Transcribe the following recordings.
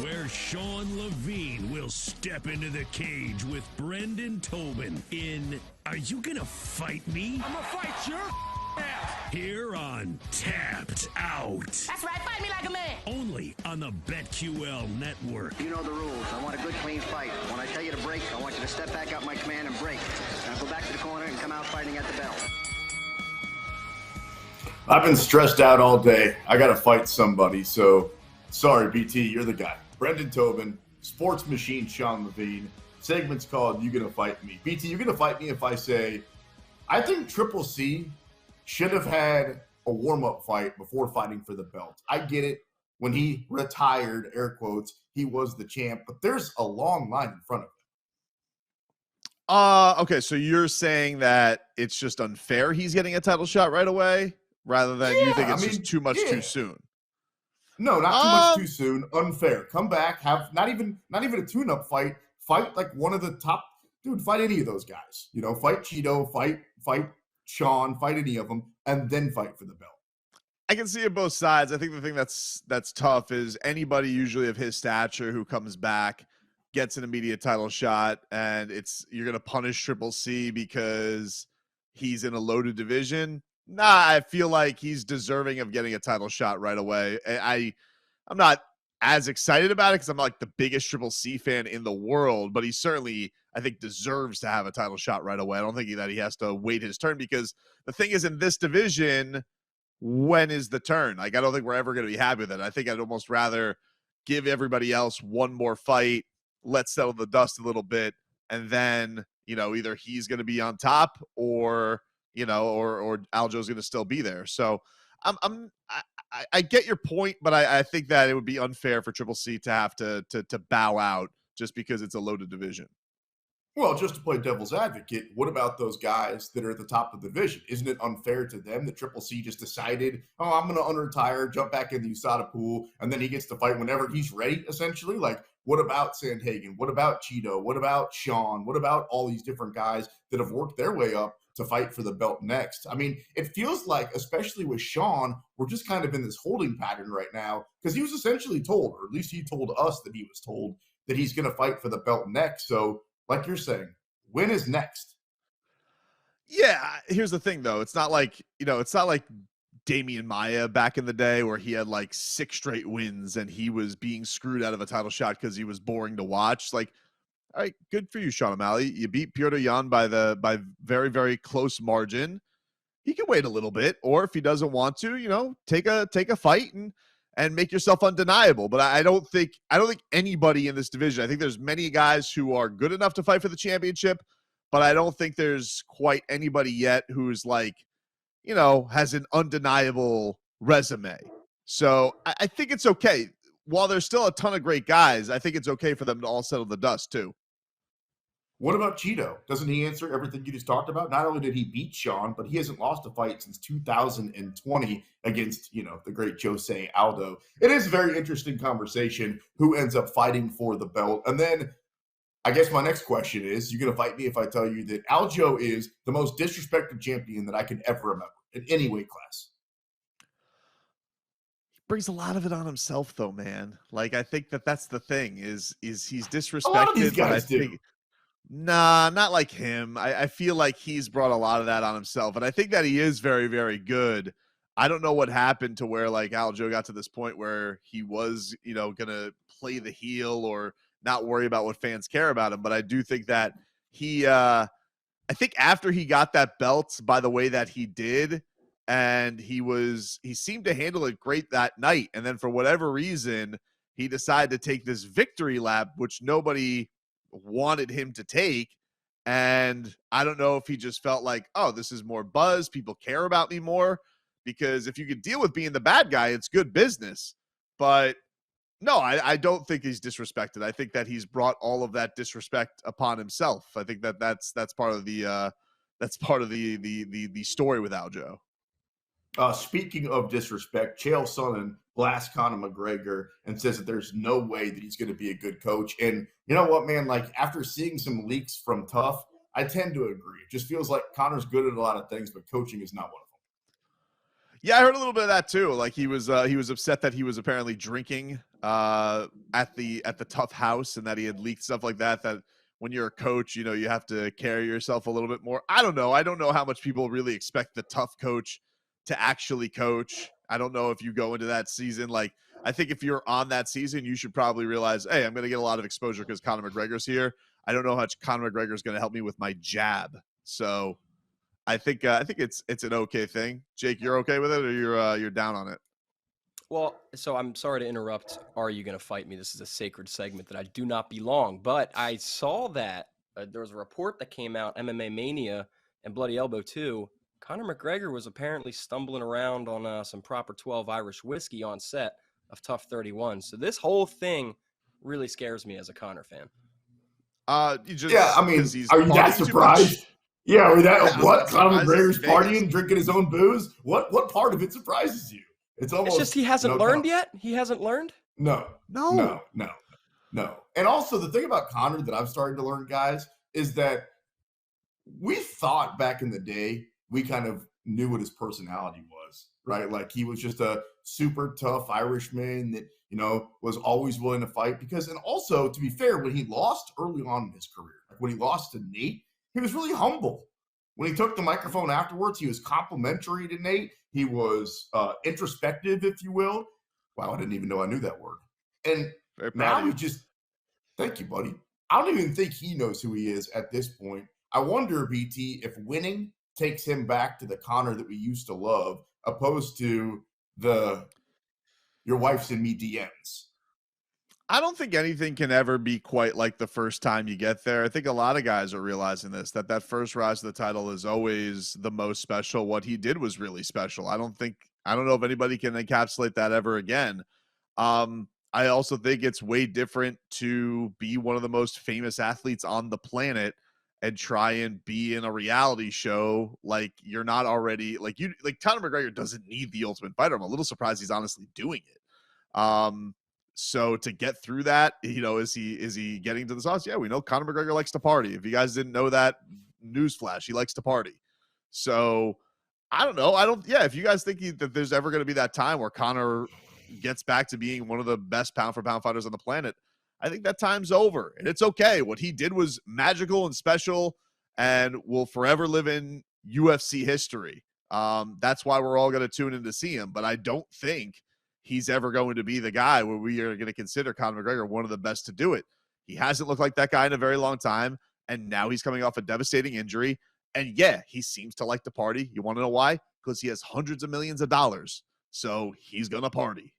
Where Sean Levine will step into the cage with Brendan Tobin in Are You Gonna Fight Me? I'm gonna fight your ass. Here on Tapped Out. That's right, fight me like a man. Only on the BetQL network. You know the rules. I want a good, clean fight. When I tell you to break, I want you to step back up my command and break. Now go back to the corner and come out fighting at the bell. I've been stressed out all day. I got to fight somebody. So, sorry, BT, you're the guy. Brendan Tobin, Sports Machine Sean Levine. Segment's called You Gonna Fight Me. BT, you're going to fight me if I say, I think Triple C should have had a warm-up fight before fighting for the belt. I get it. When he retired, air quotes, he was the champ. But there's a long line in front of him. Okay, so you're saying that it's just unfair he's getting a title shot right away, rather than you think it's just too much too soon? No, not too much too soon. Unfair. Come back, have not even a tune-up fight. Fight like one of the top, dude. Fight any of those guys. You know, fight Cheeto, fight Sean, fight any of them, and then fight for the belt. I can see it both sides. I think the thing that's tough is anybody usually of his stature who comes back gets an immediate title shot, and you're going to punish Triple C because he's in a loaded division. Nah, I feel like he's deserving of getting a title shot right away. I'm not as excited about it because I'm like the biggest Triple C fan in the world, but he certainly, I think, deserves to have a title shot right away. I don't think that he has to wait his turn, because the thing is, in this division, when is the turn? Like, I don't think we're ever going to be happy with it. I think I'd almost rather give everybody else one more fight, let's settle the dust a little bit, and then, either he's going to be on top or Aljo's going to still be there. So I get your point, but I think that it would be unfair for Triple C to have to bow out just because it's a loaded division. Well, just to play devil's advocate, what about those guys that are at the top of the division? Isn't it unfair to them that Triple C just decided, I'm going to unretire, jump back in the USADA pool, and then he gets to fight whenever he's ready, essentially? Like, what about Sandhagen? What about Cheeto? What about Sean? What about all these different guys that have worked their way up to fight for the belt next? I mean, it feels like, especially with Sean, we're just kind of in this holding pattern right now, because he was essentially told, or at least he told us that he was told, that he's going to fight for the belt next. So, like you're saying, when is next? Yeah, here's the thing, though. It's not like Damian Maia back in the day where he had like 6 straight wins and he was being screwed out of a title shot because he was boring to watch. Like, all right, good for you, Sean O'Malley. You beat Piotr Jan by very, very close margin. He can wait a little bit, or if he doesn't want to, take a fight and make yourself undeniable. But I don't think anybody in this division, I think there's many guys who are good enough to fight for the championship, but I don't think there's quite anybody yet who's like, has an undeniable resume. So I think it's okay. While there's still a ton of great guys, I think it's okay for them to all settle the dust too. What about Cheeto? Doesn't he answer everything you just talked about? Not only did he beat Sean, but he hasn't lost a fight since 2020 against, the great Jose Aldo. It is a very interesting conversation who ends up fighting for the belt. And then I guess my next question is, you're going to fight me if I tell you that Aljo is the most disrespected champion that I could ever remember in any weight class? Brings a lot of it on himself, though, man. Like, I think that's the thing is he's disrespected. A lot of these guys do. Nah, not like him. I feel like he's brought a lot of that on himself, and I think that he is very, very good. I don't know what happened to where like Aljo got to this point where he was, gonna play the heel or not worry about what fans care about him. But I do think that I think after he got that belt, by the way that he did, and he seemed to handle it great that night. And then for whatever reason, he decided to take this victory lap, which nobody wanted him to take. And I don't know if he just felt like, oh, this is more buzz. People care about me more. Because if you could deal with being the bad guy, it's good business. But no, I don't think he's disrespected. I think that he's brought all of that disrespect upon himself. I think that's part of the story with Aljo. Speaking of disrespect, Chael Sonnen blasts Conor McGregor and says that there's no way that he's going to be a good coach. And you know what, man? Like, after seeing some leaks from Tough, I tend to agree. It just feels like Conor's good at a lot of things, but coaching is not one of them. Yeah, I heard a little bit of that too. Like he was upset that he was apparently drinking at the Tough House and that he had leaked stuff like that. That when you're a coach, you know, you have to carry yourself a little bit more. I don't know. I don't know how much people really expect the tough coach to actually coach. I don't know if you go into that season. Like, I think if you're on that season, you should probably realize, hey, I'm going to get a lot of exposure because Conor McGregor's here. I don't know how much Conor McGregor is going to help me with my jab. So I think it's an okay thing. Jake, you're okay with it, or you're down on it? Well, so I'm sorry to interrupt. Are you going to fight me? This is a sacred segment that I do not belong. But I saw that there was a report that came out, MMA Mania and Bloody Elbow too. Conor McGregor was apparently stumbling around on some proper 12 Irish whiskey on set of Tough 31. So this whole thing really scares me as a Conor fan. I mean, are you that surprised? Yeah, are you that what? Conor McGregor's partying, drinking his own booze? What part of it surprises you? It's just he hasn't learned yet. He hasn't learned. No. And also the thing about Conor that I'm starting to learn, guys, is that we thought back in the day we kind of knew what his personality was, right? Like he was just a super tough Irishman that, you know, was always willing to fight because, and also to be fair, when he lost early on in his career, like when he lost to Nate, he was really humble. When he took the microphone afterwards, he was complimentary to Nate. He was introspective, if you will. Wow, I didn't even know I knew that word. And now he just, thank you, buddy. I don't even think he knows who he is at this point. I wonder, BT, if winning takes him back to the Conor that we used to love, opposed to the your wife's and me DMs. I don't think anything can ever be quite like the first time you get there. I think a lot of guys are realizing this, that first rise to the title is always the most special. What he did was really special. I don't know if anybody can encapsulate that ever again. I also think it's way different to be one of the most famous athletes on the planet and try and be in a reality show like you're not already like Conor McGregor doesn't need the Ultimate Fighter. I'm a little surprised he's honestly doing it. So to get through that, you know, is he getting to the sauce? Yeah, we know Conor McGregor likes to party. If you guys didn't know that, newsflash, he likes to party. So I don't know. If you guys think that there's ever going to be that time where Conor gets back to being one of the best pound for pound fighters on the planet, I think that time's over. And it's okay. What he did was magical and special and will forever live in UFC history. That's why we're all going to tune in to see him. But I don't think he's ever going to be the guy where we are going to consider Conor McGregor one of the best to do it. He hasn't looked like that guy in a very long time. And now he's coming off a devastating injury. And yeah, he seems to like to party. You want to know why? Because he has hundreds of millions of dollars. So he's going to party.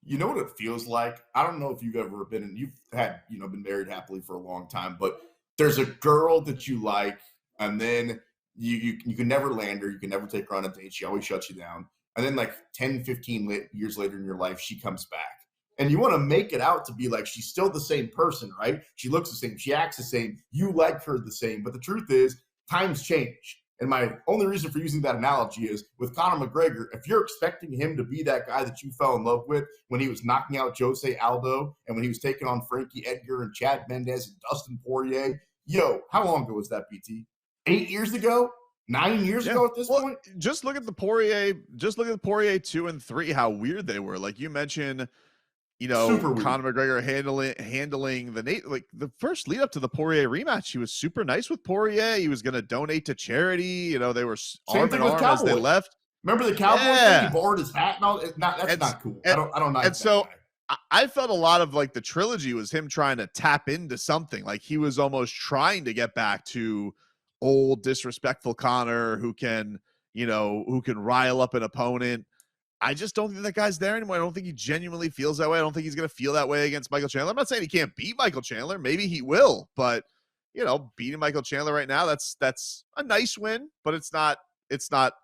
You know what it feels like? I don't know if you've ever been, and you've had, you know, been married happily for a long time, but there's a girl that you like, and then you can never land her. You can never take her on a date. She always shuts you down. And then like 10, 15 years later in your life, she comes back. And you want to make it out to be like she's still the same person, right? She looks the same. She acts the same. You like her the same. But the truth is, times change. And my only reason for using that analogy is with Conor McGregor, if you're expecting him to be that guy that you fell in love with when he was knocking out Jose Aldo and when he was taking on Frankie Edgar and Chad Mendez and Dustin Poirier, how long ago was that, BT? 8 years ago? 9 years ago at this point? Just look at the Poirier 2 and 3, how weird they were. Like you mentioned, you know, Conor McGregor handling the Nate, like the first lead up to the Poirier rematch, he was super nice with Poirier. He was going to donate to charity. You know, they were arm in arm as they left. Remember the Cowboy thing? He borrowed his hat and all. That's not cool. I don't like that. And so I felt a lot of like the trilogy was him trying to tap into something. Like he was almost trying to get back to old disrespectful Conor who can rile up an opponent. I just don't think that guy's there anymore. I don't think he genuinely feels that way. I don't think he's going to feel that way against Michael Chandler. I'm not saying he can't beat Michael Chandler. Maybe he will, but you know, beating Michael Chandler right now, that's a nice win, but it's not,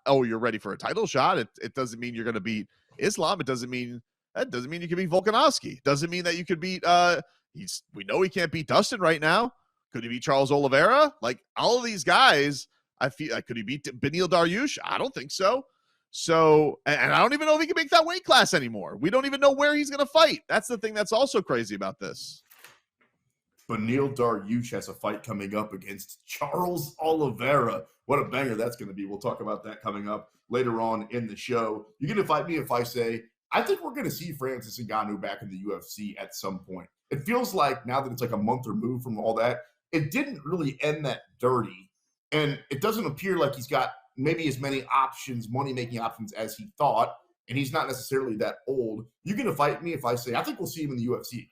oh, you're ready for a title shot. It doesn't mean you're going to beat Islam. That doesn't mean you can beat Volkanovski. It doesn't mean that you could beat, we know he can't beat Dustin right now. Could he beat Charles Oliveira? Like all of these guys, I feel like, could he beat Beneil Dariush? I don't think so. So, and I don't even know if he can make that weight class anymore. We don't even know where he's going to fight. That's the thing that's also crazy about this. Beneil Dariush has a fight coming up against Charles Oliveira. What a banger that's going to be. We'll talk about that coming up later on in the show. You're going to fight me if I say, I think we're going to see Francis Ngannou back in the UFC at some point. It feels like now that it's like a month removed from all that, it didn't really end that dirty. And it doesn't appear like he's got maybe as many options, money-making options as he thought. And he's not necessarily that old. You're going to fight me if I say, I think we'll see him in the UFC again.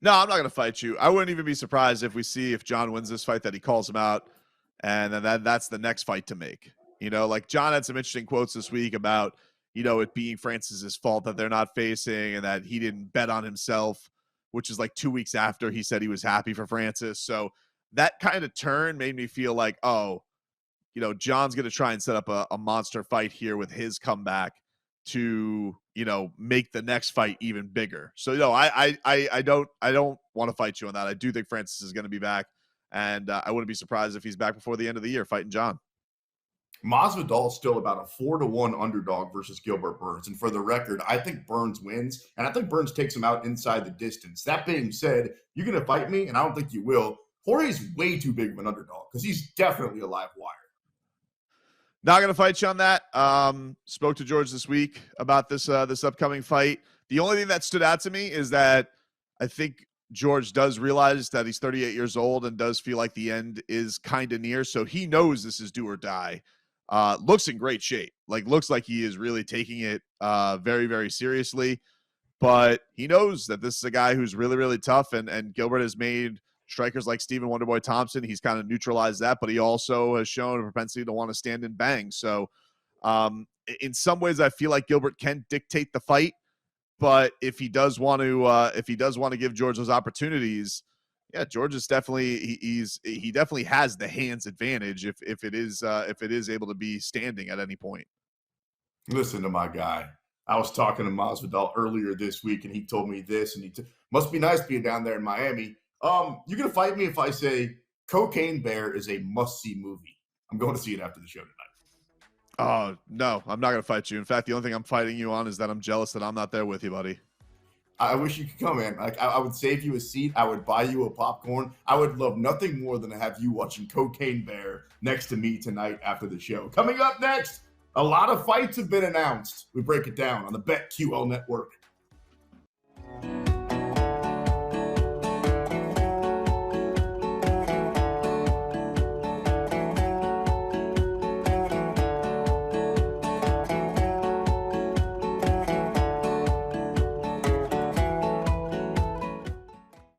No, I'm not going to fight you. I wouldn't even be surprised if John wins this fight that he calls him out, and then that's the next fight to make. You know, like John had some interesting quotes this week about, you know, it being Francis's fault that they're not facing and that he didn't bet on himself, which is like 2 weeks after he said he was happy for Francis. So that kind of turn made me feel like, oh, you know, John's going to try and set up a monster fight here with his comeback to, you know, make the next fight even bigger. So, no, I don't want to fight you on that. I do think Francis is going to be back, and I wouldn't be surprised if he's back before the end of the year fighting John. Masvidal's still about a 4-1 underdog versus Gilbert Burns. And for the record, I think Burns wins, and I think Burns takes him out inside the distance. That being said, you're going to fight me, and I don't think you will. Jorge's way too big of an underdog because he's definitely a live wire. Not going to fight you on that. Spoke to George this week about this upcoming fight. The only thing that stood out to me is that I think George does realize that he's 38 years old and does feel like the end is kind of near. So he knows this is do or die. Looks in great shape. Like, looks like he is really taking it very, very seriously. But he knows that this is a guy who's really, really tough. And Gilbert has made strikers like Stephen Wonderboy Thompson. He's kind of neutralized that, but he also has shown a propensity to want to stand and bang. So in some ways, I feel like Gilbert can dictate the fight. But if he does want to give George those opportunities, yeah, George is definitely he definitely has the hands advantage if it is able to be standing at any point. Listen to my guy. I was talking to Masvidal earlier this week, and he told me this, and must be nice being down there in Miami. You're gonna fight me if I say Cocaine Bear is a must-see movie. I'm going to see it after the show tonight. Oh, no, I'm not going to fight you. In fact, the only thing I'm fighting you on is that I'm jealous that I'm not there with you, buddy. I wish you could come, man. Like, I would save you a seat. I would buy you a popcorn. I would love nothing more than to have you watching Cocaine Bear next to me tonight after the show. Coming up next, a lot of fights have been announced. We break it down on the BetQL network.